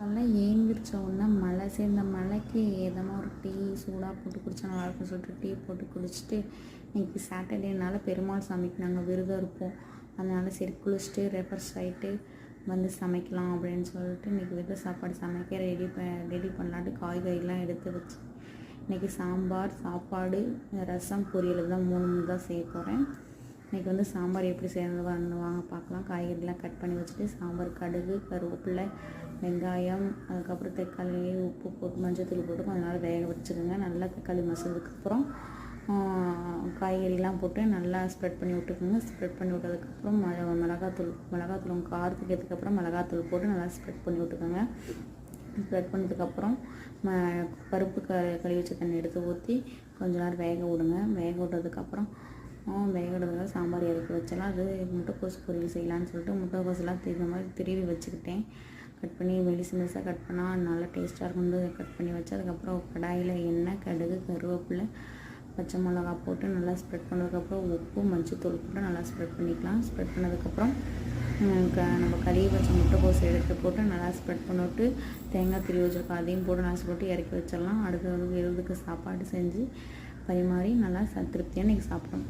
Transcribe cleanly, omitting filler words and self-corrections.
காலைல ஏந்திரிச்ச உடனே மழை சேர்ந்த மழைக்கு எதமா ஒரு டீ சூடாக போட்டு குடித்தா நல்லாயிருக்கும்னு சொல்லிட்டு டீ போட்டு குடிச்சிட்டு, இன்றைக்கி சாட்டர்டேனால பெருமாள் சாமிக்கு நாங்கள் விரதம் இருப்போம். அதனால் சரி குளிச்சுட்டு ரெஃப்ரெஷ் ஆகிட்டு வந்து சமைக்கலாம் அப்படின்னு சொல்லிட்டு இன்றைக்கி விரத சாப்பாடு சமைக்க ரெடி பண்ணலான்ட்டு காய்கறிலாம் எடுத்து வச்சு இன்றைக்கி சாம்பார், சாப்பாடு, ரசம், பொரியல் தான் 3 தான் செய்ய போகிறேன். இன்றைக்கி வந்து சாம்பார் எப்படி செய்யறது வாங்க பார்க்கலாம். காய்கறிலாம் கட் பண்ணி வச்சுட்டு சாம்பார் கடுகு, கருவேப்பிலை, வெங்காயம், அதுக்கப்புறம் தக்காளி, உப்பு போட்டு மஞ்சள்தூள் போட்டு கொஞ்ச நேரம் வேக வச்சுக்கோங்க. நல்லா தக்காளி மசிஞ்சதுக்கப்புறம் காய்கறிலாம் போட்டு நல்லா ஸ்ப்ரெட் பண்ணி விட்டுக்கோங்க. ஸ்ப்ரெட் பண்ணி விட்டதுக்கப்புறம் மிளகாத்தூள் உங்கள் காரத்துக்கு ஏற்றதுக்கப்புறம் மிளகாத்தூள் போட்டு நல்லா ஸ்ப்ரெட் பண்ணி விட்டுக்கோங்க. ஸ்ப்ரெட் பண்ணதுக்கப்புறம் பருப்பு கழுவி வச்ச தண்ணி எடுத்து ஊற்றி கொஞ்ச நேரம் வேக விடுங்க. வேக விட்டதுக்கப்புறம் வேக விடுறதுக்காக சாம்பார் இறக்கி வச்சலாம். அது முட்டைக்கோஸ் பொரியல் செய்யலான்னு சொல்லிட்டு முட்டைக்கோஸ்லாம் இந்த மாதிரி திருவி வச்சுக்கிட்டேன். கட் பண்ணி மெலிசாக கட் பண்ணால் நல்லா டேஸ்ட்டாக இருக்கும். கட் பண்ணி வச்சு அதுக்கப்புறம் கடாயில் எண்ணெய், கடுகு, கருவேப்பிலை, பச்சை மிளகா போட்டு நல்லா ஸ்ப்ரெட் பண்ணதுக்கப்புறம் உப்பு, மஞ்சள்தூள் போட்டு நல்லா ஸ்ப்ரெட் பண்ணிக்கலாம். ஸ்ப்ரெட் பண்ணதுக்கப்புறம் நம்ம கழுவி வச்ச முட்டைக்கோஸ் எடுத்து போட்டு நல்லா ஸ்ப்ரெட் பண்ணிவிட்டு தேங்காய் திருவி வச்சுருக்கோம் அதையும் போட்டு நல்லா போட்டு இறக்கி வச்சிடலாம். அடுத்து விருதுக்கு சாப்பாடு செஞ்சு பரிமாறி நல்லா திருப்தியாக இன்றைக்கி சாப்பிட்டோம்.